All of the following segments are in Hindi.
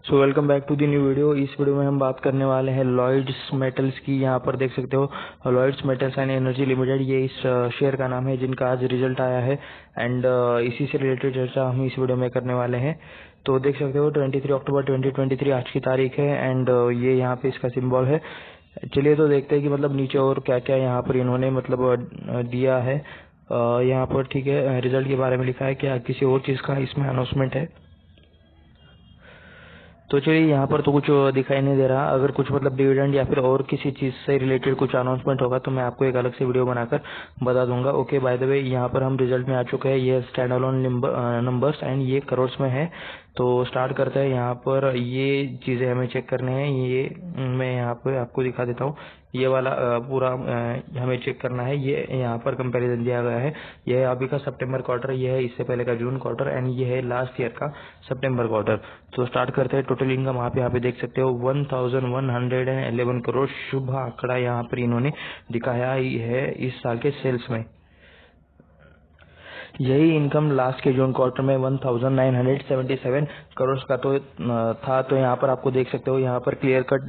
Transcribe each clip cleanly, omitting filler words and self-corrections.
So welcome back to the new video. इस वीडियो में हम बात करने वाले हैं लॉयड्स मेटल्स की। यहाँ पर देख सकते हो Lloyds metals and energy limited, ये इस शेयर का नाम है जिनका आज रिजल्ट आया है एंड इसी से रिलेटेड चर्चा हम इस वीडियो में करने वाले हैं। तो देख सकते हो 23 अक्टूबर 2023 आज की तारीख है एंड ये यहाँ पे इसका सिंबल है। चलिए तो देखते हैं कि मतलब नीचे और क्या क्या यहाँ पर इन्होंने मतलब दिया है। यहाँ पर ठीक है, रिजल्ट के बारे में लिखा है, क्या किसी और चीज़ का इसमें अनाउंसमेंट है। तो चलिए यहाँ पर तो कुछ दिखाई नहीं दे रहा। अगर कुछ मतलब डिविडेंड या फिर और किसी चीज़ से रिलेटेड कुछ अनाउंसमेंट होगा तो मैं आपको एक अलग से वीडियो बनाकर बता दूंगा। ओके, बाय द वे यहाँ पर हम रिजल्ट में आ चुके हैं। ये स्टैंड अलोन नंबर्स एंड ये करोड़्स में है। तो स्टार्ट करते हैं। यहाँ पर ये चीज़ें हमें चेक करने हैं। ये मैं यहाँ पर आपको दिखा देता हूँ। ये वाला पूरा हमें चेक करना है। ये यहाँ पर कंपैरिजन दिया गया है। ये है अभी का सितंबर क्वार्टर, ये है इससे पहले का जून क्वार्टर एंड ये है लास्ट ईयर का सितंबर क्वार्टर। तो स्टार्ट करते हैं। टोटल इनकम आप यहाँ पे देख सकते हो 1111 करोड़ शुभ आंकड़ा यहाँ पर इन्होंने दिखाया है इस साल के सेल्स में। यही इनकम लास्ट के जून क्वार्टर में 1977 करोड़ का तो था। तो यहाँ पर आपको देख सकते हो, यहाँ पर क्लियर कट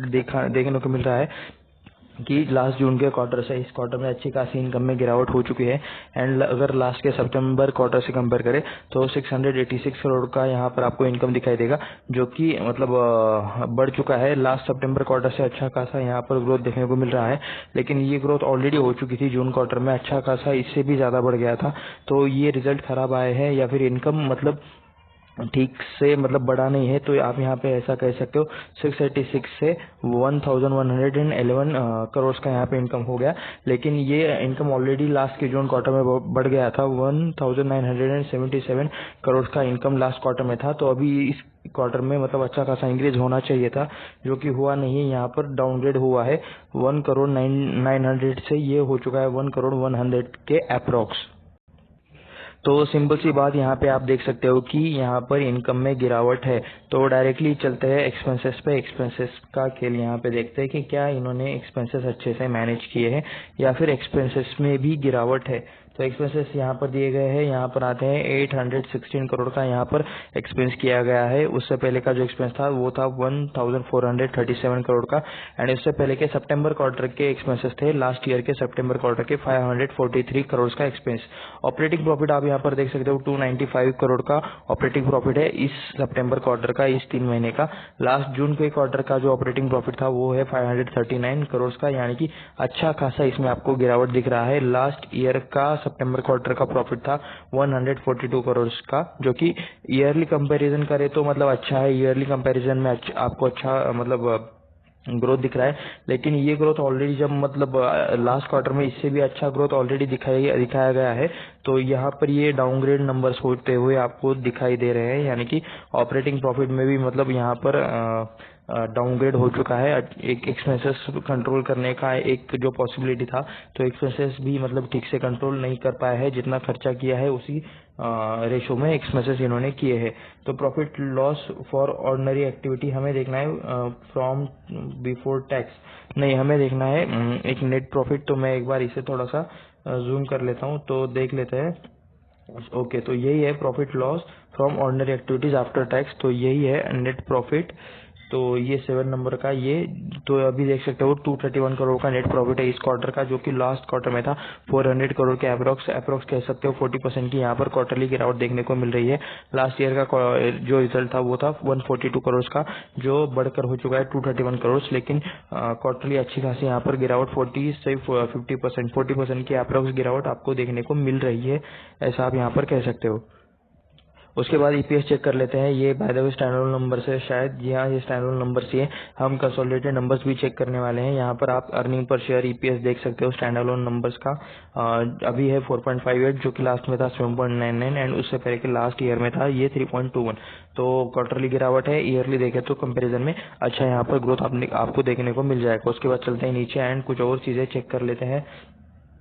देखने को मिल रहा है कि लास्ट जून के क्वार्टर से इस क्वार्टर में अच्छी खासी इनकम में गिरावट हो चुकी है एंड अगर लास्ट के सितंबर क्वार्टर से कंपेयर करें तो 686 करोड़ का यहाँ पर आपको इनकम दिखाई देगा, जो कि मतलब बढ़ चुका है। लास्ट सितंबर क्वार्टर से अच्छा खासा यहाँ पर ग्रोथ देखने को मिल रहा है, लेकिन ये ग्रोथ ऑलरेडी हो चुकी थी जून क्वार्टर में, अच्छा खासा इससे भी ज़्यादा बढ़ गया था। तो ये रिजल्ट खराब आए हैं या फिर इनकम मतलब ठीक से मतलब बढ़ा नहीं है। तो आप यहाँ पे ऐसा कह सकते हो 686 से 1111 करोड़ का यहाँ पे इनकम हो गया, लेकिन ये इनकम ऑलरेडी लास्ट के जून क्वार्टर में बढ़ गया था। 1977 करोड़ का इनकम लास्ट क्वार्टर में था। तो अभी इस क्वार्टर में मतलब अच्छा खासा इंक्रीज होना चाहिए था, जो कि हुआ नहीं है। यहाँ पर डाउनग्रेड हुआ है 1 करोड़ 900 से ये हो चुका है 1 करोड़ 100 के अप्रोक्स। तो सिंपल सी बात यहाँ पे आप देख सकते हो कि यहाँ पर इनकम में गिरावट है। तो डायरेक्टली चलते हैं एक्सपेंसेस पे। एक्सपेंसेस का खेल यहाँ पे देखते हैं कि क्या इन्होंने एक्सपेंसेस अच्छे से मैनेज किए हैं या फिर एक्सपेंसेस में भी गिरावट है। तो एक्सपेंसेस यहाँ पर दिए गए हैं। यहाँ पर आते हैं 816 करोड़ का यहाँ पर एक्सपेंस किया गया है। उससे पहले का जो एक्सपेंस था वो था 1437 करोड़ का एंड उससे पहले के सितंबर क्वार्टर के एक्सपेंसेस थे लास्ट ईयर के सितंबर क्वार्टर के 543 करोड़ का एक्सपेंस। ऑपरेटिंग प्रॉफिट आप यहाँ पर देख सकते हो 295 करोड़ का ऑपरेटिंग प्रॉफिट है इस सितंबर क्वार्टर का, इस 3 महीने का। लास्ट जून के क्वार्टर का जो ऑपरेटिंग प्रॉफिट था वो है 539 करोड़ का, यानी कि अच्छा खासा इसमें आपको गिरावट दिख रहा है। लास्ट ईयर का सितंबर क्वार्टर का प्रॉफिट था 142 करोड़ का, जो कि ईयरली कंपैरिजन करे तो मतलब अच्छा है। ईयरली कंपैरिजन में आपको अच्छा मतलब ग्रोथ दिख रहा है, लेकिन ये ग्रोथ ऑलरेडी जब मतलब लास्ट क्वार्टर में इससे भी अच्छा ग्रोथ ऑलरेडी दिखाया गया है। तो यहाँ पर ये डाउनग्रेड नंबर्स होते हुए आपको दिखाई दे रहे हैं, यानी कि ऑपरेटिंग प्रॉफिट में भी मतलब यहाँ पर डाउनग्रेड हो चुका है। एक एक्सपेंसेस कंट्रोल करने का एक जो पॉसिबिलिटी था, तो एक्सपेंसेस भी मतलब ठीक से कंट्रोल नहीं कर पाया है। जितना खर्चा किया है उसी रेशो में एक्सपेंसेस इन्होंने किए हैं। तो profit loss for ordinary activity हमें देखना है फ्रॉम बिफोर टैक्स नहीं, हमें देखना है एक नेट प्रॉफिट। तो मैं एक बार इसे थोड़ा सा जूम कर लेता हूँ तो देख लेते हैं। ओके, तो यही है profit loss from ordinary activities after tax. तो यही है नेट प्रॉफिट। तो ये 7 नंबर का ये, तो अभी देख सकते हो 231 करोड़ का नेट प्रॉफिट है इस क्वार्टर का, जो कि लास्ट क्वार्टर में था 400 करोड़ के अप्रोक्स कह सकते हो। 40% की यहाँ पर क्वार्टरली गिरावट देखने को मिल रही है। लास्ट ईयर का जो रिजल्ट था वो था 142 करोड़ का, जो बढ़कर हो चुका है 231 करोड़, लेकिन क्वार्टरली अच्छी खासी यहाँ पर गिरावट 40 से 50% की अप्रोक्स गिरावट आपको देखने को मिल रही है, ऐसा आप यहाँ पर कह सकते हो। उसके बाद ईपीएस चेक कर लेते हैं। ये by the way standalone numbers है शायद, जी हाँ ये स्टैंडअलोन नंबर्स ही है। हम कंसोलिडेटेड नंबर्स भी चेक करने वाले हैं। यहाँ पर आप अर्निंग पर शेयर ईपीएस देख सकते हो स्टैंडअलोन नंबर्स का। अभी है 4.58, जो कि लास्ट में था 7.99 एंड उससे पहले के लास्ट ईयर में था ये 3.21। तो क्वार्टरली गिरावट है। ईयरली देखे तो कंपेरिजन में अच्छा यहाँ पर ग्रोथ आपको देखने को मिल जाएगा। उसके बाद चलते हैं नीचे एंड कुछ और चीजें चेक कर लेते हैं।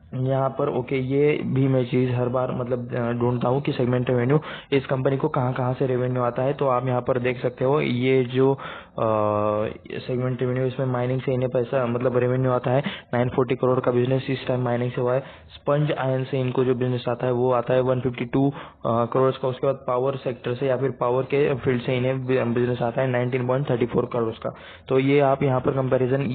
यहाँ पर ओके, ये भी मैं चीज़ हर बार मतलब ढूंढता हूँ कि सेगमेंट रेवेन्यू इस कंपनी को कहाँ कहाँ से रेवेन्यू आता है। तो आप यहाँ पर देख सकते हो ये जो सेगमेंट रेवेन्यू, इसमें माइनिंग से इन्हें पैसा मतलब रेवेन्यू आता है 940 करोड़ का बिजनेस इस टाइम माइनिंग से हुआ है। स्पंज आयन से इनको जो बिजनेस आता है वो आता है 152 करोड़ का। उसके बाद पावर सेक्टर से या फिर पावर के फील्ड से इन्हें बिजनेस आता है 19.34 करोड़ का। तो ये आप यहाँ पर कंपैरिजन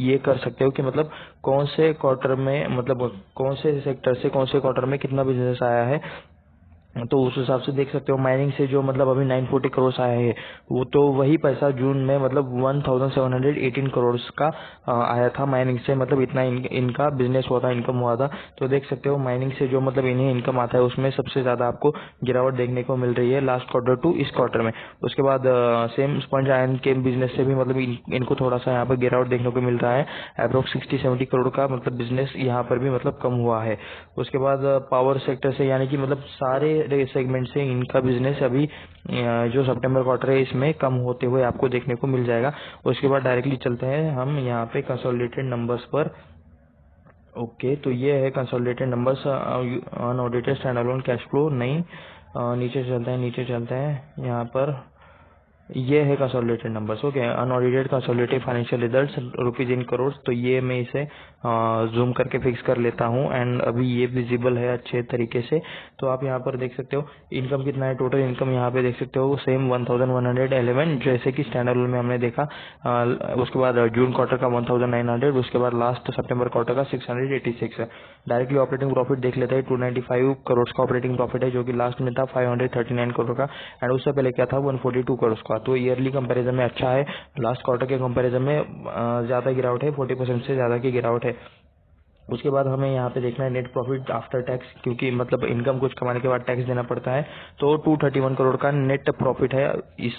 ये कर सकते हो कि मतलब कौन से क्वार्टर में मतलब कौन से सेक्टर से कौन से क्वार्टर में कितना बिजनेस आया है। तो उस हिसाब से देख सकते हो माइनिंग से जो मतलब अभी 940 करोड़ आया है वो तो वही पैसा जून में मतलब 1718 करोड़ का आया था माइनिंग से। मतलब इतना इनका बिजनेस हुआ था, इनकम हुआ था। तो देख सकते हो माइनिंग से जो मतलब इन्हें इनकम आता है उसमें सबसे ज्यादा आपको गिरावट देखने को मिल रही है लास्ट क्वार्टर टू इस क्वार्टर में। उसके बाद सेम स्पंज आयन के बिजनेस से भी मतलब इनको थोड़ा सा यहाँ पर गिरावट देखने को मिल रहा है। अप्रोक्स 60-70 करोड़ का मतलब बिजनेस यहाँ पर भी मतलब कम हुआ है। उसके बाद पावर सेक्टर से यानी कि मतलब सारे सेगमेंट से इनका बिजनेस अभी जो सितंबर क्वार्टर है इसमें कम होते हुए आपको देखने को मिल जाएगा। उसके बाद डायरेक्टली चलते हैं हम यहाँ पे कंसोलिडेटेड नंबर्स पर। ओके, तो ये है consolidated numbers unaudited stand alone cash flow. नहीं, नीचे चलते हैं, नीचे चलते हैं यहाँ पर। ये है consolidated numbers. Okay, unaudited consolidated financial results rupees in crore. तो ये मैं इसे जूम करके फिक्स कर लेता हूँ एंड अभी ये विजिबल है अच्छे तरीके से। तो आप यहाँ पर देख सकते हो इनकम कितना है, टोटल इनकम यहाँ पे देख सकते हो सेम 1111 जैसे कि स्टैंड अलोन में हमने देखा। उसके बाद जून क्वार्टर का 1900, उसके बाद लास्ट सितंबर क्वार्टर का 686 है। डायरेक्टली ऑपरेटिंग प्रॉफिट देख लेते हैं, 295 करोड़ का ऑपरेटिंग प्रॉफिट है जो कि लास्ट में था 539 करोड़ का एंड उससे पहले क्या था 142 करोड़ का। तो ईयरली कंपैरिजन में अच्छा है, लास्ट क्वार्टर के कंपैरिजन में ज्यादा गिरावट है, 40% से ज्यादा की गिरावट है। उसके बाद हमें यहाँ पे देखना है नेट प्रॉफिट आफ्टर टैक्स, क्योंकि मतलब इनकम कुछ कमाने के बाद टैक्स देना पड़ता है। तो 231 करोड़ का नेट प्रॉफिट है इस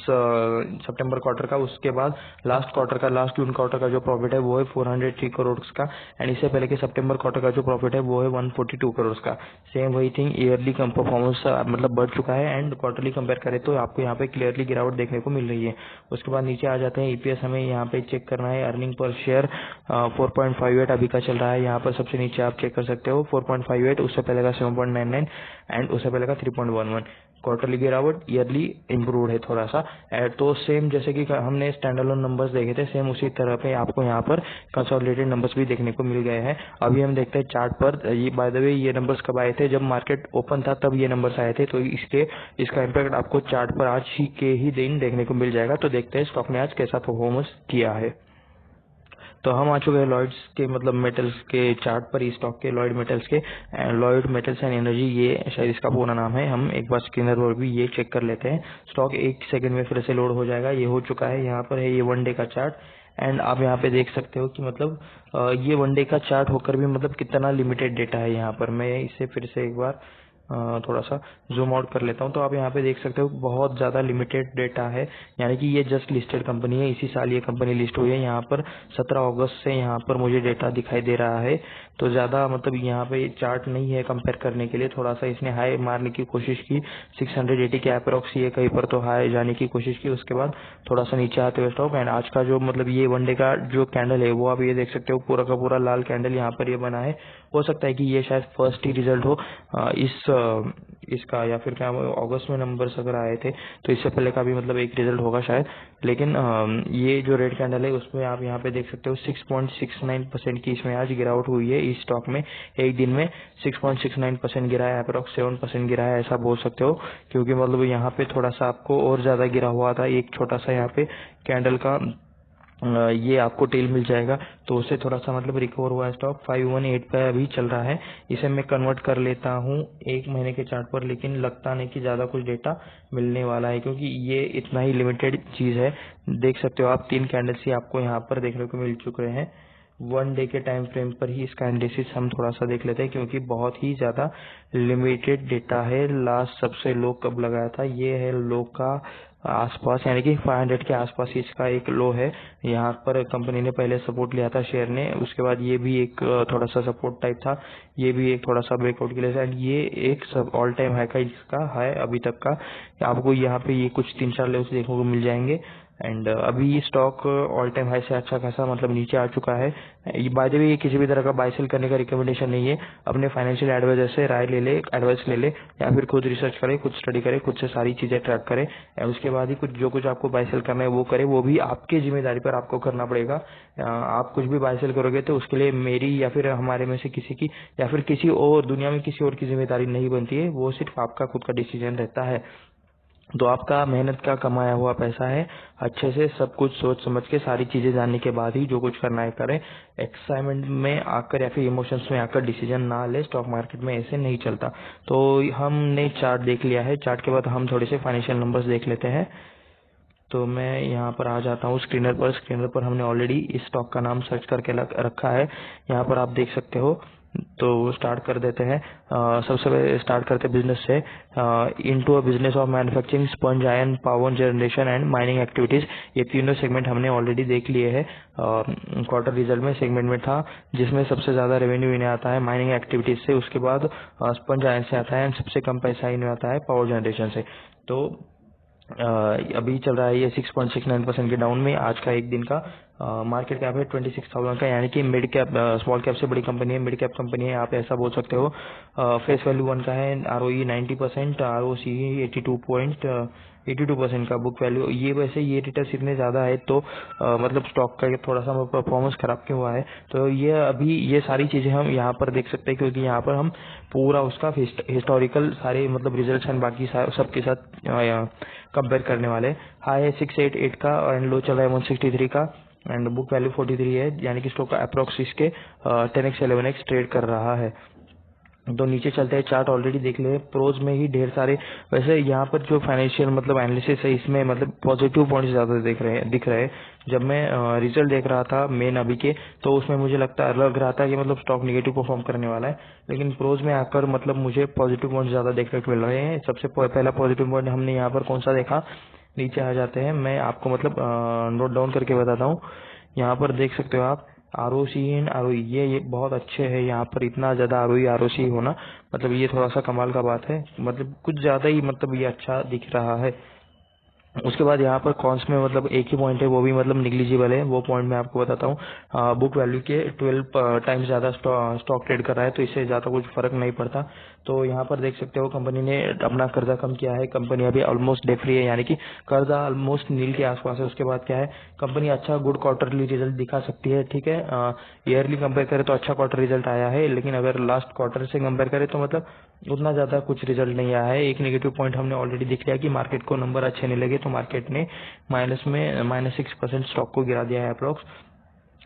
सितंबर क्वार्टर का। उसके बाद लास्ट क्वार्टर का, लास्ट जून क्वार्टर का जो प्रॉफिट है वो है 403 करोड़ का एंड इससे पहले के सितंबर क्वार्टर का जो प्रॉफिट है वो है 142 करोड़ का। सेम वही थिंग, ईयरली परफॉर्मेंस मतलब बढ़ चुका है एंड क्वार्टरली कंपेयर करें तो आपको यहाँ पे क्लियरली गिरावट देखने को मिल रही है। उसके बाद नीचे आ जाते हैं, ईपीएस हमें यहाँ पे चेक करना है। अर्निंग पर शेयर 4.58 अभी का चल रहा है। यहाँ पर सबसे नीचे आप चेक कर सकते हो 4.58, उससे पहले का 7.99 एंड उससे पहले का 3.11। क्वार्टरली गिरावट, ईयरली इम्प्रूव है थोड़ा सा। तो सेम जैसे कि हमने स्टैंड अलोन नंबर्स देखे थे सेम उसी तरह पे आपको यहाँ पर कंसोलिडेटेड नंबर्स भी देखने को मिल गए हैं। अभी हम देखते हैं चार्ट पर। ये बाय द वे ये नंबर्स कब आए थे, जब मार्केट ओपन था तब ये नंबर्स आए थे। तो इसके इसका इम्पैक्ट आपको चार्ट पर आज ही के ही दिन देखने को मिल जाएगा। तो देखते हैं स्टॉक ने आज कैसा परफॉर्मेंस किया है। तो हम आ चुके हैं लॉयड्स के मतलब मेटल्स के चार्ट पर, इस स्टॉक के लॉयड मेटल्स के। लॉयड मेटल्स एंड एनर्जी ये शायद इसका पूरा नाम है। हम एक बार स्क्रीनर पर भी ये चेक कर लेते हैं। स्टॉक एक सेकंड में फिर से लोड हो जाएगा। ये हो चुका है, यहाँ पर है ये 1 डे का चार्ट एंड आप यहाँ पे देख सकते हो कि मतलब ये 1 डे का चार्ट होकर भी मतलब कितना लिमिटेड डेटा है यहाँ पर। मैं इसे फिर से एक बार थोड़ा सा जूम आउट कर लेता हूँ। तो आप यहाँ पे देख सकते हो बहुत ज़्यादा लिमिटेड डेटा है, यानी कि ये जस्ट लिस्टेड कंपनी है, इसी साल ये कंपनी लिस्ट हुई है। यहाँ पर 17 अगस्त से यहाँ पर मुझे डेटा दिखाई दे रहा है। तो ज़्यादा मतलब यहाँ पे चार्ट नहीं है कंपेयर करने के लिए। थोड़ा सा इसने हाई मारने की कोशिश की 680 के अप्रोक्स, ये कहीं पर तो हाई जाने की कोशिश की। उसके बाद थोड़ा सा नीचे आते हुए स्टॉक एंड आज का जो मतलब ये 1 डे का जो कैंडल है वो आप ये देख सकते हो पूरा का पूरा लाल कैंडल यहाँ पर ये बना है। हो सकता है कि ये शायद फर्स्ट ही रिजल्ट हो इसका, या फिर क्या अगस्त में नंबर्स अगर आए थे तो इससे पहले का भी मतलब एक रिजल्ट होगा शायद। लेकिन ये जो रेड कैंडल है उसमें आप यहाँ पे देख सकते हो 6.69% की इसमें आज गिरावट हुई है इस स्टॉक में। एक दिन में 6.69% गिरा है, अप्रोक्स 7% गिरा है ऐसा बोल सकते हो। क्योंकि मतलब यहाँ पे थोड़ा सा आपको और ज्यादा गिरा हुआ था, एक छोटा सा यहाँ पे कैंडल का ये आपको टेल मिल जाएगा। तो उससे थोड़ा सा मतलब रिकवर हुआ है स्टॉक। 518 पे अभी चल रहा है। इसे मैं कन्वर्ट कर लेता हूँ एक महीने के चार्ट पर, लेकिन लगता नहीं कि ज्यादा कुछ डेटा मिलने वाला है क्योंकि ये इतना ही लिमिटेड चीज है। देख सकते हो आप 3 कैंडल्स ही आपको यहाँ पर देखने को मिल चुके हैं। 1 डे के टाइम फ्रेम पर ही इसका एनालिसिस हम थोड़ा सा देख लेते हैं क्योंकि बहुत ही ज्यादा लिमिटेड डेटा है। लास्ट सबसे लो कब लगाया था, ये है लो का आसपास, यानी कि 500 के आसपास इसका एक लो है। यहाँ पर कंपनी ने पहले सपोर्ट लिया था शेयर ने, उसके बाद ये भी एक थोड़ा सा सपोर्ट टाइप था, ये भी एक थोड़ा सा ब्रेकआउट के लिए एंड ये एक सब ऑल टाइम हाई का इसका है अभी तक का। आपको यहाँ पे ये कुछ 3-4 लेवल्स देखने को मिल जाएंगे एंड अभी स्टॉक ऑल टाइम हाई से अच्छा खासा मतलब नीचे आ चुका है। बाय द वे ये किसी भी तरह का बाय सेल करने का रिकमेंडेशन नहीं है, अपने फाइनेंशियल एडवाइजर से राय ले ले, एडवाइस ले ले, या फिर खुद रिसर्च करे, खुद स्टडी करे, खुद से सारी चीजें ट्रैक करे, और उसके बाद ही कुछ आपको बाय सेल करना है वो करे, वो भी आपकी जिम्मेदारी पर आपको करना पड़ेगा। आप कुछ भी बाय सेल करोगे तो उसके लिए मेरी या फिर हमारे में से किसी की या फिर किसी और दुनिया में किसी और की जिम्मेदारी नहीं बनती है, वो सिर्फ आपका खुद का डिसीजन रहता है। तो आपका मेहनत का कमाया हुआ पैसा है, अच्छे से सब कुछ सोच समझ के सारी चीजें जानने के बाद ही जो कुछ करना है करें। एक्साइटमेंट में आकर या फिर इमोशंस में आकर डिसीजन ना ले, स्टॉक मार्केट में ऐसे नहीं चलता। तो हमने चार्ट देख लिया है, चार्ट के बाद हम थोड़े से फाइनेंशियल नंबर्स देख लेते हैं। तो मैं यहाँ पर आ जाता हूँ स्क्रीनर पर हमने ऑलरेडी इस स्टॉक का नाम सर्च करके रखा है, यहाँ पर आप देख सकते हो। तो स्टार्ट कर देते हैं। सबसे पहले स्टार्ट करते हैं बिजनेस से। Into a business of manufacturing sponge ion power generation and mining activities, ये तीनों सेगमेंट हमने ऑलरेडी देख लिए हैं। क्वार्टर रिजल्ट में सेगमेंट में था, जिसमें सबसे ज्यादा रेवेन्यू इन्हें आता है माइनिंग एक्टिविटीज से, उसके बाद स्पंज आयन से आता है, एंड सबसे कम पैसा इन्हें आता है पावर जनरेशन से। तो अभी चल रहा है ये 6.69% के डाउन में। आज का एक दिन का मार्केट कैप है 26,000 का, यानी कि मिड कैप स्मॉल कैप से बड़ी कंपनी है, मिड कैप कंपनी है, आप ऐसा बोल सकते हो। फेस वैल्यू 1 का है, ROE 90%, ROCE 82% का, बुक वैल्यू ये वैसे ये रिटर्न्स इतने ज्यादा है तो मतलब स्टॉक का थोड़ा सा परफॉर्मेंस खराब क्यों हुआ है। तो ये अभी ये सारी चीजें हम यहाँ पर देख सकते हैं, क्योंकि यहाँ पर हम पूरा उसका हिस्टोरिकल सारे मतलब रिजल्ट्स एंड बाकी सबके साथ कंपेयर करने वाले। हाई है 688 का एंड लो चल रहा है 163 का, एंड बुक वैल्यू 43 है, यानी कि स्टॉक का अप्रोक्स इसके 10x 11x ट्रेड कर रहा है। तो नीचे चलते हैं, चार्ट ऑलरेडी देख ले, प्रोज में ही ढेर सारे। वैसे यहाँ पर जो फाइनेंशियल मतलब एनालिसिस है इसमें मतलब पॉजिटिव पॉइंट्स ज्यादा दिख रहे हैं। जब मैं रिजल्ट देख रहा था मेन अभी के, तो उसमें मुझे लग रहा था कि मतलब स्टॉक निगेटिव परफॉर्म करने वाला है, लेकिन प्रोज में आकर मतलब मुझे पॉजिटिव पॉइंट ज्यादा देखने को मिल रहे हैं। सबसे पहला पॉजिटिव पॉइंट हमने यहाँ पर कौन सा देखा, नीचे आ जाते हैं, मैं आपको मतलब नोट डाउन करके बताता हूँ। यहाँ पर देख सकते हो आप ROC एंड ROE, ये बहुत अच्छे है। यहाँ पर इतना ज्यादा ROE ROC होना मतलब ये थोड़ा सा कमाल का बात है, मतलब कुछ ज्यादा ही मतलब ये अच्छा दिख रहा है। उसके बाद यहाँ पर कॉन्स में मतलब एक ही पॉइंट है, वो भी मतलब निग्लिजिबल है, वो पॉइंट मैं आपको बताता हूँ। बुक वैल्यू के 12 टाइम्स ज्यादा स्टॉक ट्रेड कर रहा है, तो इससे ज्यादा कुछ फर्क नहीं पड़ता। तो यहाँ पर देख सकते हो कंपनी ने अपना कर्जा कम किया है, कंपनी अभी ऑलमोस्ट डेट फ्री है, यानी कि कर्जा ऑलमोस्ट नील के आसपास है। उसके बाद क्या है, कंपनी अच्छा गुड क्वार्टरली रिजल्ट दिखा सकती है, ठीक है। ईयरली कंपेयर करें तो अच्छा क्वार्टर रिजल्ट आया है, लेकिन अगर लास्ट क्वार्टर से कंपेयर करें तो मतलब उतना ज्यादा कुछ रिजल्ट नहीं आया है। एक नेगेटिव पॉइंट हमने ऑलरेडी दिख लिया कि मार्केट को नंबर अच्छे नहीं लगे, तो मार्केट ने -6% स्टॉक को गिरा दिया है अप्रोक्स।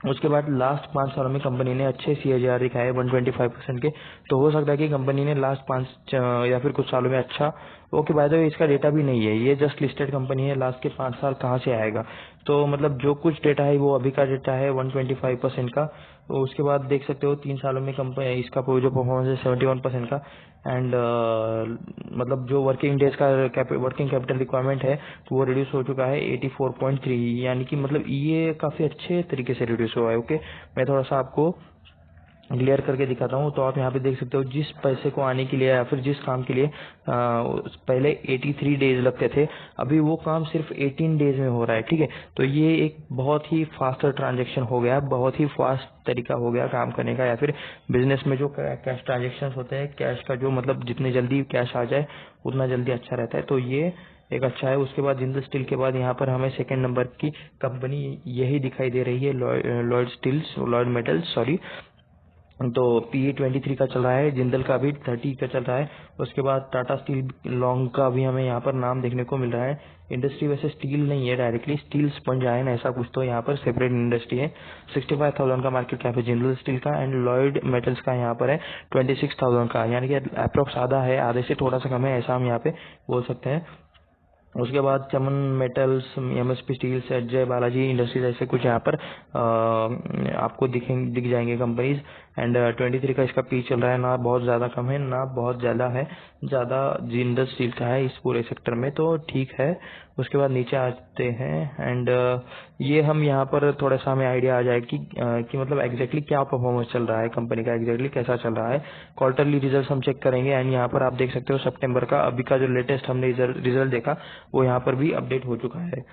उसके बाद लास्ट 5 सालों में कंपनी ने अच्छे CAGR दिखाए 125% के, तो हो सकता है कि कंपनी ने लास्ट 5 या फिर कुछ सालों में अच्छा, ओके बाय द वे इसका डेटा भी नहीं है, ये जस्ट लिस्टेड कंपनी है, लास्ट के 5 साल कहाँ से आएगा। तो मतलब जो कुछ डेटा है वो अभी का डेटा है 125% का। तो उसके बाद देख सकते हो 3 सालों में कंपनी इसका जो परफॉर्मेंस है 71% का, एंड मतलब जो वर्किंग डेज का वर्किंग कैपिटल रिक्वायरमेंट है तो वो रिड्यूस हो चुका है 84.3, यानी कि मतलब ये काफी अच्छे तरीके से रिड्यूस हुआ है। ओके, मैं थोड़ा सा आपको क्लियर करके दिखाता हूँ। तो आप यहाँ पे देख सकते हो जिस पैसे को आने के लिए या फिर जिस काम के लिए पहले 83 डेज लगते थे, अभी वो काम सिर्फ 18 डेज में हो रहा है, ठीक है। तो ये एक बहुत ही फास्टर ट्रांजैक्शन हो गया, बहुत ही फास्ट तरीका हो गया काम करने का, या फिर बिजनेस में जो कैश ट्रांजेक्शन होते हैं, कैश का जो मतलब जितने जल्दी कैश आ जाए उतना जल्दी अच्छा रहता है, तो ये एक अच्छा है। उसके बाद जिंदल स्टील के बाद यहाँ पर हमें सेकंड नंबर की कंपनी यही दिखाई दे रही है, लॉयड मेटल्स, सॉरी। तो PE 23 का चल रहा है, जिंदल का भी 30 का चल रहा है। उसके बाद टाटा स्टील लॉन्ग का भी हमें यहाँ पर नाम देखने को मिल रहा है। इंडस्ट्री वैसे स्टील नहीं है डायरेक्टली, स्टील स्पंज आयन ऐसा कुछ तो यहाँ पर सेपरेट इंडस्ट्री है। 65,000 का मार्केट कैप है जिंदल स्टील का, एंड लॉयड मेटल्स का यहाँ पर है 26,000 का, यानी कि अप्रोक्स आधा है, आधे से थोड़ा सा कम है, ऐसा हम यहाँ पे बोल सकते हैं। उसके बाद Chaman metals, MSP steels, Ajay Balaji industries, ऐसे कुछ यहाँ पर आपको दिख जाएंगे कंपनीज। एंड 23 का इसका पी चल रहा है, ना बहुत ज्यादा कम है ना बहुत ज्यादा है, ज्यादा जिंदल स्टील का है इस पूरे सेक्टर में, तो ठीक है। उसके बाद नीचे आते हैं, एंड ये हम यहाँ पर थोड़ा सा हमें आइडिया आ जाए कि मतलब एग्जैक्टली क्या परफॉर्मेंस चल रहा है कंपनी का, एग्जैक्टली कैसा चल रहा है। क्वार्टरली रिजल्ट हम चेक करेंगे, एंड यहाँ पर आप देख सकते हो सितंबर का अभी का जो लेटेस्ट हमने रिजल्ट देखा वो यहाँ पर भी अपडेट हो चुका है।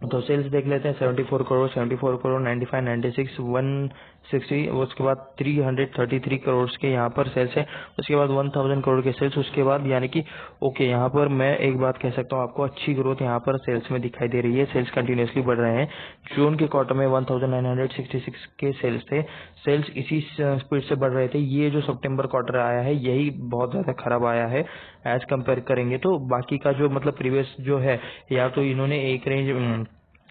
तो सेल्स देख लेते हैं 74 करोड़, 74 करोड़, 95, 96, 160, उसके बाद 333 करोड़ के यहाँ पर सेल्स है। उसके बाद 1000 करोड़ के सेल्स, उसके बाद यानी कि ओके, यहाँ पर मैं एक बात कह सकता हूँ आपको, अच्छी ग्रोथ यहाँ पर सेल्स में दिखाई दे रही है। सेल्स कंटिन्यूसली बढ़ रहे हैं। जून के क्वार्टर में 1966 के सेल्स थे। सेल्स इसी स्पीड से बढ़ रहे थे। ये जो सितंबर क्वार्टर आया है यही बहुत ज्यादा खराब आया है एज कंपेयर करेंगे तो। बाकी का जो मतलब प्रीवियस जो है, या तो इन्होंने एक रेंज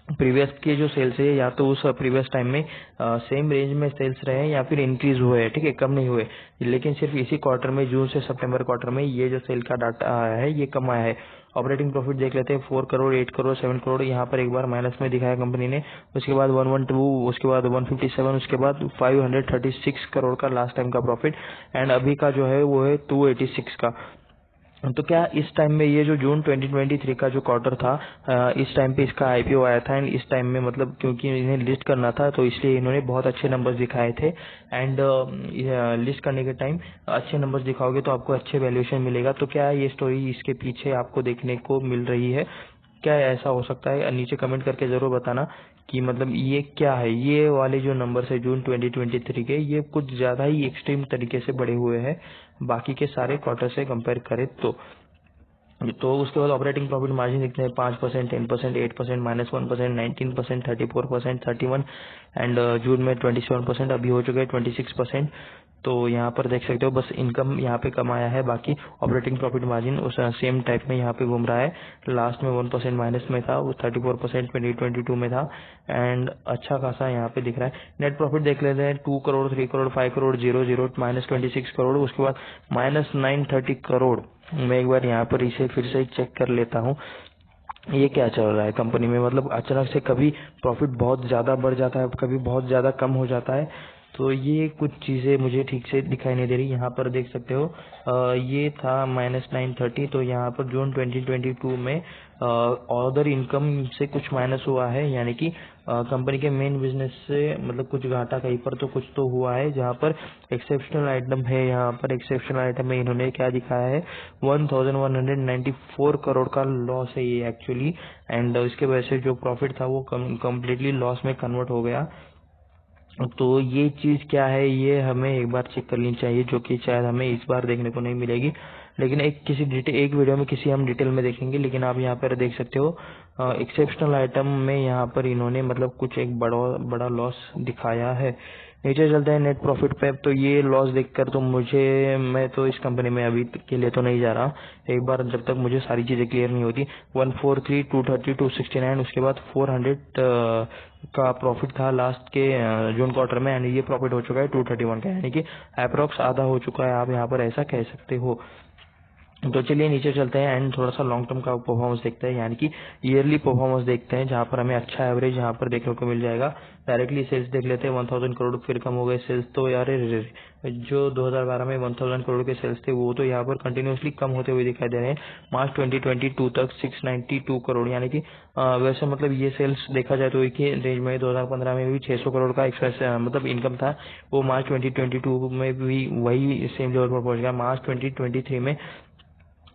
प्रीवियस के जो सेल्स है या तो उस प्रीवियस टाइम में सेम रेंज में सेल्स रहे या फिर इंक्रीज हुए, ठीक है, कम नहीं हुए। लेकिन सिर्फ इसी क्वार्टर में, जून से सितंबर क्वार्टर में, ये जो सेल का डाटा आया है ये कम आया है। ऑपरेटिंग प्रॉफिट देख लेते हैं, 4 करोड़, 8 करोड़, 7 करोड़, यहाँ पर एक बार माइनस में दिखाया कंपनी ने। उसके बाद 112, उसके बाद 157, उसके बाद 536 करोड़ का लास्ट टाइम का प्रॉफिट, एंड अभी का जो है वो है 286 का। तो क्या इस टाइम में ये जो जून 2023 का जो क्वार्टर था, इस टाइम पे इसका आईपीओ आया था, एंड इस टाइम में मतलब क्योंकि इन्हें लिस्ट करना था तो इसलिए इन्होंने बहुत अच्छे नंबर्स दिखाए थे। एंड लिस्ट करने के टाइम अच्छे नंबर्स दिखाओगे तो आपको अच्छे वैल्यूएशन मिलेगा। तो क्या ये स्टोरी इसके पीछे आपको देखने को मिल रही है? क्या ऐसा हो सकता है? नीचे कमेंट करके जरूर बताना कि मतलब ये क्या है। ये वाले जो नंबर्स है जून 2023 के, ये कुछ ज्यादा ही एक्सट्रीम तरीके से बढ़े हुए हैं बाकी के सारे क्वार्टर से कंपेयर करें तो उसके बाद ऑपरेटिंग प्रॉफिट मार्जिन देखते हैं, 5%, 10%, 8%, -1%, 19%, 34%, 31, एंड जून में 27%, अभी हो चुके हैं 26%। तो यहाँ पर देख सकते हो बस इनकम यहाँ पे कम आया है, बाकी ऑपरेटिंग प्रॉफिट मार्जिन उस सेम टाइप में यहाँ पे घूम रहा है। लास्ट में 1% माइनस में था, वो 34% 2022 में था, एंड अच्छा खासा यहाँ पे दिख रहा है। नेट प्रॉफिट देख लेते हैं, 2 करोड़, 3 करोड़, 5 करोड़, 0, -26 करोड़, उसके बाद -930 करोड़। मैं एक बार यहाँ पर इसे फिर से चेक कर लेता हूँ ये क्या चल रहा है कंपनी में। मतलब अचानक से कभी प्रॉफिट बहुत ज्यादा बढ़ जाता है, कभी बहुत ज्यादा कम हो जाता है। तो ये कुछ चीजें मुझे ठीक से दिखाई नहीं दे रही। यहाँ पर देख सकते हो ये था -930, तो यहाँ पर जून 2022 में अदर इनकम से कुछ माइनस हुआ है, यानी कि कंपनी के मेन बिजनेस से मतलब कुछ घाटा कहीं पर तो कुछ तो हुआ है। जहाँ पर एक्सेप्शनल आइटम है, यहाँ पर एक्सेप्शनल आइटम में इन्होंने क्या दिखाया है, 1194 करोड़ का लॉस है ये एक्चुअली, एंड इसके वजह से जो प्रॉफिट था वो कम्प्लीटली लॉस में कन्वर्ट हो गया। तो ये चीज क्या है ये हमें एक बार चेक कर लेनी चाहिए, जो कि शायद हमें इस बार देखने को नहीं मिलेगी, लेकिन एक वीडियो में किसी हम डिटेल में देखेंगे। लेकिन आप यहाँ पर देख सकते हो एक्सेप्शनल आइटम में यहाँ पर इन्होंने मतलब कुछ एक बड़ा लॉस दिखाया है। नीचे चलते हैं नेट प्रॉफिट पे, तो ये लॉस देखकर तो मैं तो इस कंपनी में अभी के लिए तो नहीं जा रहा, एक बार जब तक मुझे सारी चीजें क्लियर नहीं होती। 143, 230, 269, उसके बाद 400 का प्रॉफिट था लास्ट के जून क्वार्टर में, एंड ये प्रॉफिट हो चुका है 231 का, यानी कि अप्रोक्स आधा हो चुका है, आप यहाँ पर ऐसा कह सकते हो। तो चलिए नीचे चलते हैं एंड थोड़ा सा लॉन्ग टर्म का परफॉर्मेंस देखते हैं, यानी कि ईयरली परफॉर्मेंस देखते हैं, जहाँ पर हमें अच्छा एवरेज यहाँ पर देखने को मिल जाएगा। डायरेक्टली सेल्स देख लेते हैं, 1000 करोड़ फिर कम हो गए सेल्स। तो यार जो 2012 में 1000 करोड़ के सेल्स थे वो तो यहाँ पर कंटिन्यूसली कम होते हुए दिखाई दे रहे हैं। मार्च 2022 तक 692 करोड़, यानी कि वैसे मतलब ये सेल्स देखा जाए तो एक ही रेंज में 2015 में भी 600 करोड़ का एक्सपेंस मतलब इनकम था, वो मार्च 2022 में भी वही सेम लेवल पर पहुंच गया। मार्च 2023 में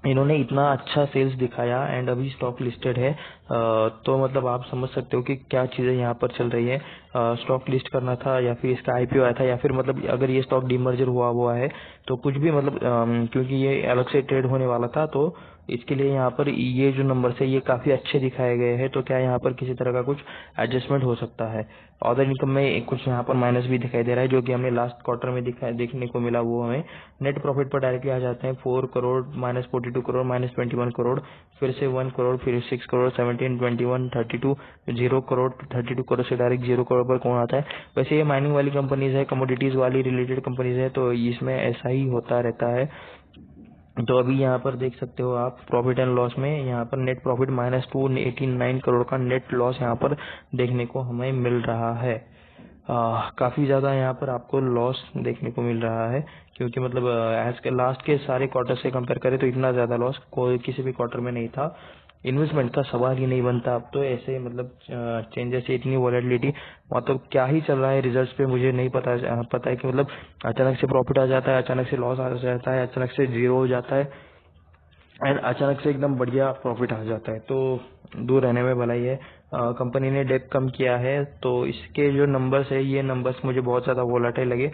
इन्होंने इतना अच्छा सेल्स दिखाया, एंड अभी स्टॉक लिस्टेड है। तो मतलब आप समझ सकते हो कि क्या चीजें यहाँ पर चल रही है। स्टॉक लिस्ट करना था या फिर इसका आईपीओ आया था, या फिर मतलब अगर ये स्टॉक डीमर्जर हुआ है तो कुछ भी मतलब क्योंकि ये अलग से ट्रेड होने वाला था, तो इसके लिए यहाँ पर ये जो नंबर है ये काफी अच्छे दिखाए गए हैं। तो क्या यहाँ पर किसी तरह का कुछ एडजस्टमेंट हो सकता है? अदर इनकम में कुछ यहाँ पर माइनस भी दिखाई दे रहा है, जो कि हमने लास्ट क्वार्टर में देखने को मिला, वो हमें। नेट प्रॉफिट पर डायरेक्टली आ जाते हैं, 4 करोड़, -42 करोड़, -21 करोड़, फिर से 1 करोड़, फिर 6 करोड़, 17, 21, 32, 0 करोड़, 32 करोड़ से डायरेक्ट 0 करोड़ पर कौन आता है? वैसे ये माइनिंग वाली कंपनीज है, कमोडिटीज वाली रिलेटेड कंपनीज है, तो इसमें ऐसा ही होता रहता है। तो अभी यहाँ पर देख सकते हो आप प्रॉफिट एंड लॉस में, यहाँ पर नेट प्रॉफिट -289 करोड़ का नेट लॉस यहाँ पर देखने को हमें मिल रहा है। काफी ज्यादा यहाँ पर आपको लॉस देखने को मिल रहा है, क्योंकि मतलब एज के लास्ट के सारे क्वार्टर से कंपेयर करें तो इतना ज्यादा लॉस कोई किसी भी क्वार्टर में नहीं था। इन्वेस्टमेंट का सवाल ही नहीं बनता अब तो, ऐसे मतलब चेंजेस, इतनी वॉलेटिलिटी, मतलब क्या ही चल रहा है रिजल्ट्स पे मुझे नहीं पता है कि मतलब अचानक से प्रॉफिट आ जाता है, अचानक से लॉस आ जाता है, अचानक से जीरो हो जाता है। एंड अचानक से एकदम बढ़िया प्रॉफिट आ जाता है, तो दूर रहने में भलाई है। कंपनी ने डेट कम किया है, तो इसके जो नंबर्स है, ये नंबर्स मुझे बहुत ज़्यादा वोलेटाइल लगे।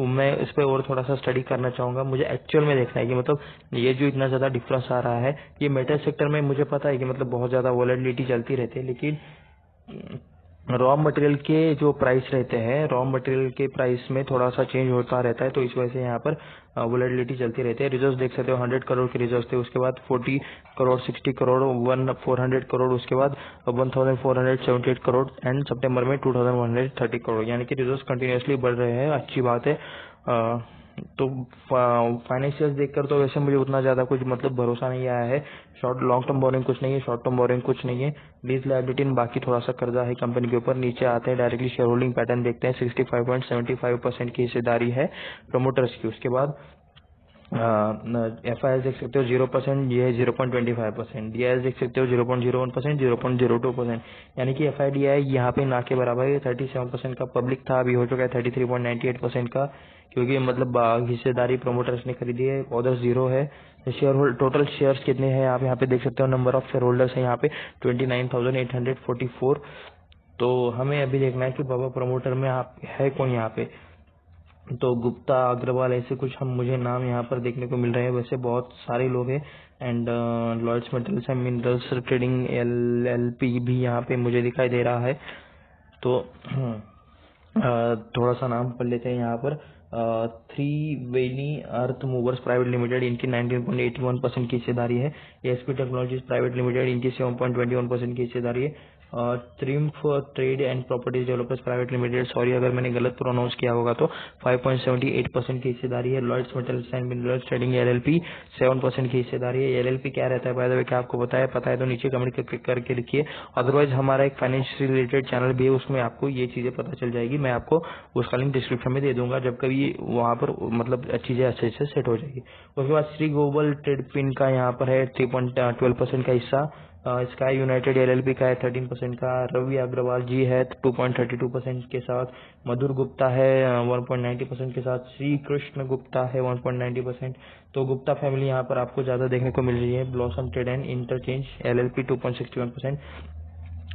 मैं इस पर और थोड़ा सा स्टडी करना चाहूँगा। मुझे एक्चुअल में देखना है कि मतलब ये जो इतना ज़्यादा डिफरेंस आ रहा है, ये मेटल सेक्टर में मुझे पता है कि मतलब बहुत ज़्यादा वोलेटिलिटी चलती रहती है, लेकिन रॉ मटेरियल के जो प्राइस रहते हैं, रॉ मटेरियल के प्राइस में थोड़ा सा चेंज होता रहता है, तो इस वजह से यहाँ पर वोलेटिलिटी चलती रहती है। रिजर्व देख सकते हो 100 करोड़ के रिजर्व थे, उसके बाद 40 करोड़, 60 करोड़, 400 करोड़, उसके बाद 1478 करोड़ एंड सितंबर में 2130 करोड़, यानी कि रिजर्व कंटिन्यूसली बढ़ रहे हैं। अच्छी बात है। तो फाइनेंशियल देखकर तो वैसे मुझे उतना ज्यादा कुछ मतलब भरोसा नहीं आया है। शॉर्ट लॉन्ग टर्म बोरिंग कुछ नहीं है, शॉर्ट टर्म बोरिंग कुछ नहीं है। लीज लायबिलिटी बाकी थोड़ा सा कर्जा है कंपनी के ऊपर। नीचे आते हैं डायरेक्टली शेयर होल्डिंग पैटर्न देखते हैं। 65.75% की हिस्सेदारी है प्रमोटर्स की। उसके बाद एफ आई एस देख सकते हो 0%, ये है 0.25%। डी आई एस देख सकते हो 0.01%, 0.02%, यानी कि एफ आई डी आई यहाँ पे ना के बराबर है। 37% का पब्लिक था, अभी हो चुका है 33.98% का, क्योंकि मतलब हिस्सेदारी प्रोमोटर्स ने खरीदी है। ऑर्डर जीरो है। शेयर होल्ड टोटल शेयर्स कितने हैं आप यहाँ पे देख सकते हो। नंबर ऑफ शेयर होल्डर्स है यहाँ पे 29,844। तो हमें अभी देखना है कि बाबा प्रमोटर में आप है कौन यहाँ पे। तो गुप्ता, अग्रवाल, ऐसे कुछ हम मुझे नाम यहाँ पर देखने को मिल रहे हैं। वैसे बहुत सारे लोग हैं। And Lloyds metals and minerals trading LLP भी यहाँ पे मुझे दिखाई दे रहा है। तो थोड़ा सा नाम पढ़ लेते हैं यहाँ पर। त्रिवेणी अर्थ मूवर्स प्राइवेट लिमिटेड, इनकी 19.81% की हिस्सेदारी है। एएसपी टेक्नोलॉजीज प्राइवेट लिमिटेड, इनकी 7.21% की हिस्सेदारी है। Triumph trade and properties developers private limited, sorry अगर मैंने गलत प्रोनाउंस किया होगा, तो 5.78% की हिस्सेदारी है। Lloyds metals and minerals trading LLP 7% की हिस्सेदारी है। LLP क्या रहता है बाय द वे, क्या आपको पता है तो नीचे कमेंट करके लिखिए। अदरवाइज हमारा एक फाइनेंस रिलेटेड चैनल भी है, उसमें आपको ये चीजें पता चल जाएगी। मैं आपको उसका लिंक डिस्क्रिप्शन में दे दूंगा जब कभी वहां पर मतलब चीजें अच्छे से सेट हो जाएगी। उसके बाद श्री ग्लोबल ट्रेड पिन का यहाँ पर है 3.12% का हिस्सा। स्काई यूनाइटेड LLP का है 13% का। रवि अग्रवाल जी है 2.32% के साथ। मधुर गुप्ता है 1.90% के साथ। श्री कृष्ण गुप्ता है 1.90%। तो गुप्ता फैमिली यहाँ पर आपको ज्यादा देखने को मिल रही है। Blossom trade and interchange LLP 2.61%।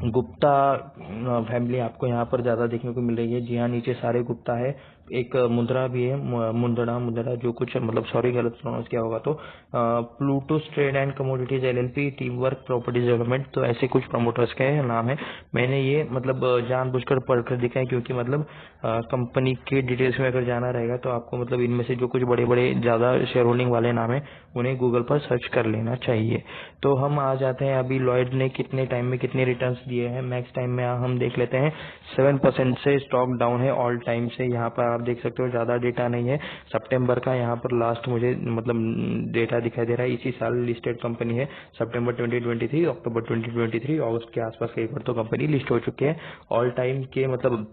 Gupta family आपको यहाँ पर ज्यादा देखने को मिल रही है। जी हाँ, नीचे सारे गुप्ता है। एक मुंद्रा भी है, मुंदड़ा जो कुछ मतलब सॉरी गलत प्रोनाउंस किया होगा। तो Plutos trade and commodities LLP, team work properties development, तो ऐसे कुछ प्रमोटर्स के नाम है। मैंने ये मतलब जानबूझकर पढ़कर दिखा है, क्योंकि मतलब कंपनी के डिटेल्स में अगर जाना रहेगा तो आपको मतलब इनमें से जो कुछ बड़े बड़े ज्यादा शेयर होल्डिंग वाले नाम है उन्हें गूगल पर सर्च कर लेना चाहिए। तो हम आ जाते हैं अभी लॉयड ने कितने टाइम में कितने रिटर्न्स दिए हैं। मैक्स टाइम में हम देख लेते हैं। 7% से स्टॉक डाउन है ऑल टाइम से। यहाँ पर आप देख सकते हो ज्यादा डेटा नहीं है। सितंबर का यहाँ पर लास्ट मुझे मतलब डेटा दिखाई दे रहा है। इसी साल लिस्टेड कंपनी है। सितंबर 2023, अक्टूबर 2023, अगस्त के आसपास कई बार तो कंपनी लिस्ट हो चुकी है। ऑल टाइम के मतलब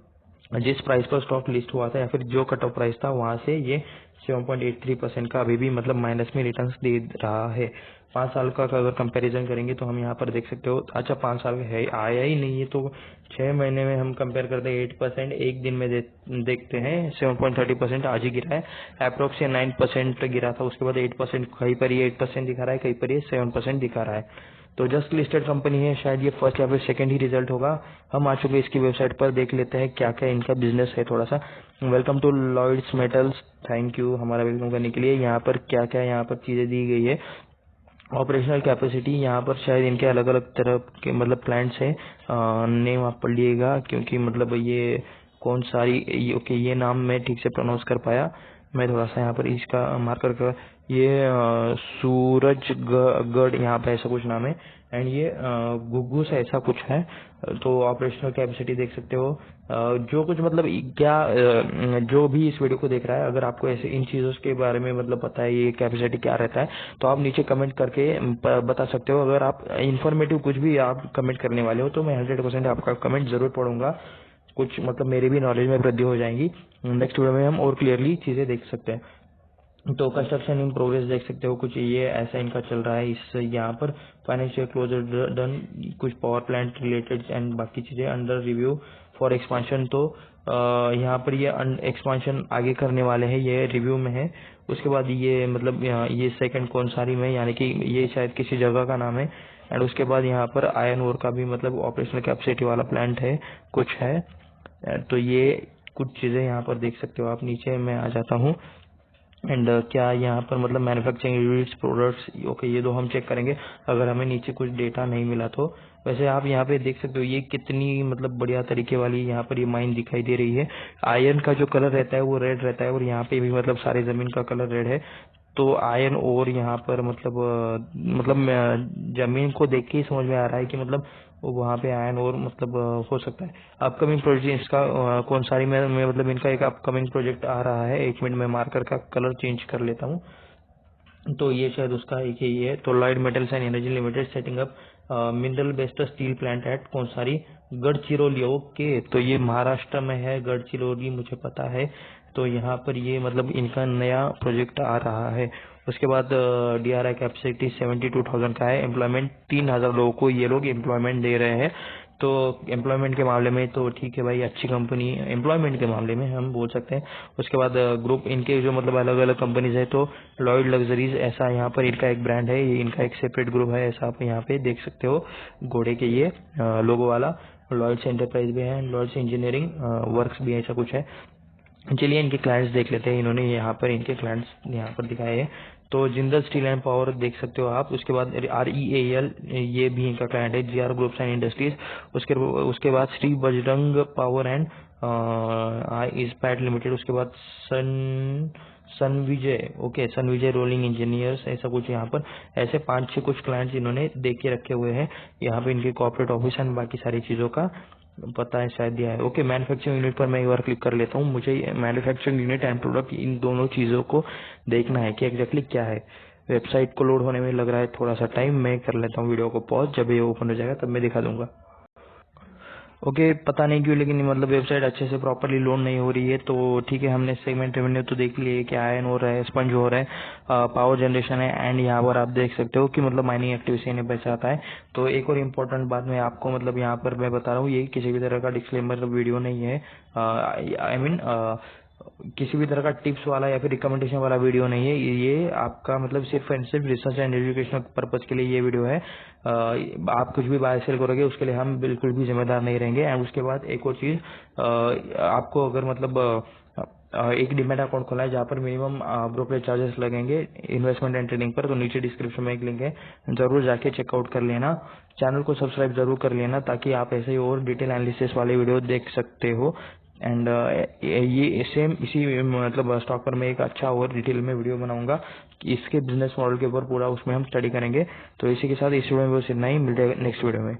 जिस प्राइस पर स्टॉक लिस्ट हुआ था या फिर जो कट ऑफ प्राइस था वहां से ये 7.83% का अभी भी मतलब माइनस में रिटर्न्स दे रहा है। 5 साल का अगर कंपैरिजन करेंगे तो हम यहाँ पर देख सकते हो। अच्छा 5 साल का है आया ही नहीं है, तो 6 महीने में हम कंपेयर करते हैं 8%। एक दिन में देखते हैं 7.30% आज ही गिरा है। अप्रोक्स 9% गिरा था, उसके बाद 8%, कहीं पर ये 8% दिखा रहा है, कहीं पर ये 7% दिखा रहा है। तो जस्ट लिस्टेड कंपनी है, शायद ये फर्स्ट या फिर सेकंड ही रिजल्ट होगा। हम आ चुके हैं इसकी वेबसाइट पर, देख लेते हैं क्या क्या इनका बिजनेस है थोड़ा सा। Welcome to Lloyds metals, thank you हमारा वेलकम करने के लिए। यहाँ पर क्या क्या यहाँ पर चीजें दी गई है। ऑपरेशनल कैपेसिटी यहाँ पर शायद इनके अलग अलग तरह के मतलब प्लांट्स है। नेम आप पढ़ लिएगा, क्योंकि मतलब ये कौन सारी ओके ये नाम मैं ठीक से प्रोनाउंस कर पाया। मैं थोड़ा सा यहाँ पर इसका मार्कर कर, ये सूरजगढ़ यहाँ पे ऐसा कुछ नाम है। एंड ये गुग्गू से ऐसा कुछ है। तो ऑपरेशनल कैपेसिटी देख सकते हो। जो कुछ मतलब क्या जो भी इस वीडियो को देख रहा है, अगर आपको ऐसे इन चीजों के बारे में मतलब पता है ये कैपेसिटी क्या रहता है, तो आप नीचे कमेंट करके बता सकते हो। अगर आप इन्फॉर्मेटिव कुछ भी आप कमेंट करने वाले हो तो मैं 100% आपका कमेंट जरूर पढ़ूंगा। कुछ मतलब मेरी भी नॉलेज में वृद्धि हो जाएगी। नेक्स्ट वीडियो में हम और क्लियरली चीजें देख सकते हैं। तो इन प्रोग्रेस देख सकते हो, कुछ ये ऐसा इनका चल रहा है। इस यहाँ पर फाइनेंशियल क्लोजर डन, कुछ पावर प्लांट रिलेटेड एंड बाकी चीजें अंडर रिव्यू फॉर एक्सपांशन। तो यहाँ पर ये एक्सपांशन आगे करने वाले हैं, ये रिव्यू में है। उसके बाद ये मतलब ये सेकंड कोनसारी में, यानी कि ये शायद किसी जगह का नाम है। एंड उसके बाद यहाँ पर आयरन ओर का भी मतलब ऑपरेशनल कैपेसिटी वाला प्लांट है कुछ है। तो ये कुछ चीज़ें यहाँ पर देख सकते हो आप। नीचे मैं आ जाता हूँ एंड क्या यहाँ पर मतलब मैन्युफैक्चरिंग यूनिट्स प्रोडक्ट्स, ओके ये दो हम चेक करेंगे अगर हमें नीचे कुछ डेटा नहीं मिला तो। वैसे आप यहाँ पे देख सकते हो ये कितनी मतलब बढ़िया तरीके वाली यहाँ पर ये माइन दिखाई दे रही है। आयरन का जो कलर रहता है वो रेड रहता है और यहाँ पे भी मतलब सारे जमीन का कलर रेड है। तो आयरन और यहाँ पर जमीन को देख के ही समझ में आ रहा है कि मतलब वहाँ पे आयरन और मतलब हो सकता है। अपकमिंग प्रोजेक्ट इसका कौन सारी में मतलब इनका एक अपकमिंग प्रोजेक्ट आ रहा है। 1 मिनट में मार्कर का कलर चेंज कर लेता हूँ। तो ये शायद उसका एक ही है। तो Lloyd metals and energy limited setting up mineral based steel plant at Konsari Gadchiroli. Okay, तो ये महाराष्ट्र में है गढ़चिरौली, मुझे पता है। तो यहाँ पर ये मतलब इनका नया प्रोजेक्ट आ रहा है। उसके बाद DRI कैपेसिटी 72,000 का है। एम्प्लॉयमेंट 3,000 लोगों को ये लोग एम्प्लॉयमेंट दे रहे हैं। तो एम्प्लॉयमेंट के मामले में तो ठीक है भाई, अच्छी कंपनी एम्प्लॉयमेंट के मामले में हम बोल सकते हैं। उसके बाद ग्रुप इनके जो मतलब अलग अलग कंपनीज है। तो लॉयड लग्जरीज ऐसा यहाँ पर इनका एक ब्रांड है, ये इनका एक सेपरेट ग्रुप है, ऐसा आप यहाँ पे देख सकते हो घोड़े के ये लोगो वाला। लॉयड्स एंटरप्राइज भी है, लॉयड्स इंजीनियरिंग वर्क्स भी ऐसा कुछ है। चलिए इनके क्लाइंट्स देख लेते हैं। इन्होंने यहाँ पर इनके क्लाइंट्स यहाँ पर दिखाए हैं। तो जिंदल स्टील एंड पावर देख सकते हो आप। उसके बाद REAL ये भी इनका क्लाइंट है। GR groups and industries. उसके बाद श्री बजरंग पावर एंड इस्पात लिमिटेड। उसके बाद सन विजय, ओके सन विजय रोलिंग इंजीनियर्स, ऐसा कुछ यहाँ पर ऐसे 5-6 कुछ क्लाइंट्स इन्होंने देख के रखे हुए हैं। यहाँ पे इनके कॉर्पोरेट ऑफिस एंड बाकी सारी चीज़ों का पता है शायद दिया है। ओके, मैन्युफैक्चरिंग यूनिट पर मैं एक बार क्लिक कर लेता हूँ। मुझे manufacturing unit and product in दोनों चीज़ों को देखना है कि एग्जैक्टली क्या है। वेबसाइट को लोड होने में लग रहा है थोड़ा सा टाइम। मैं कर लेता हूँ वीडियो को पॉज, जब ये ओपन हो जाएगा तब मैं दिखा दूंगा। ओके, पता नहीं क्यों लेकिन मतलब वेबसाइट अच्छे से प्रॉपरली लोड नहीं हो रही है। तो ठीक है, हमने सेगमेंट रेवेन्यू तो देख लिए कि आयरन हो रहा है, स्पंज हो रहा है, पावर जनरेशन है एंड यहाँ पर आप देख सकते हो कि मतलब माइनिंग एक्टिविटी इन्हें पैसा आता है। तो एक और इम्पोर्टेंट बात मैं आपको मतलब यहाँ पर मैं बता रहा हूँ, ये किसी भी तरह का डिस्क्लेमर वीडियो नहीं है। आई मीन किसी भी तरह का टिप्स वाला या फिर रिकमेंडेशन वाला वीडियो नहीं है। ये आपका मतलब सिर्फ एंड सिर्फ रिसर्च एंड एजुकेशनल पर्पज के लिए ये वीडियो है। आप कुछ भी बाय सेल करोगे उसके लिए हम बिल्कुल भी जिम्मेदार नहीं रहेंगे। एंड उसके बाद एक और चीज, आपको अगर मतलब एक डीमैट अकाउंट खोला है जहाँ पर मिनिमम ब्रोकरेज चार्जेस लगेंगे इन्वेस्टमेंट एंड ट्रेडिंग पर, तो नीचे डिस्क्रिप्शन में एक लिंक है, जरूर जाके चेकआउट कर लेना। चैनल को सब्सक्राइब जरूर कर लेना ताकि आप ऐसे ही और डिटेल एनालिसिस वाले वीडियो देख सकते हो। एंड ये सेम इसी मतलब स्टॉक पर मैं एक अच्छा और डिटेल में वीडियो बनाऊंगा कि इसके बिजनेस मॉडल के ऊपर पूरा उसमें हम स्टडी करेंगे। तो इसी के साथ इस वीडियो में बस इतना ही, मिलते हैं नेक्स्ट वीडियो में।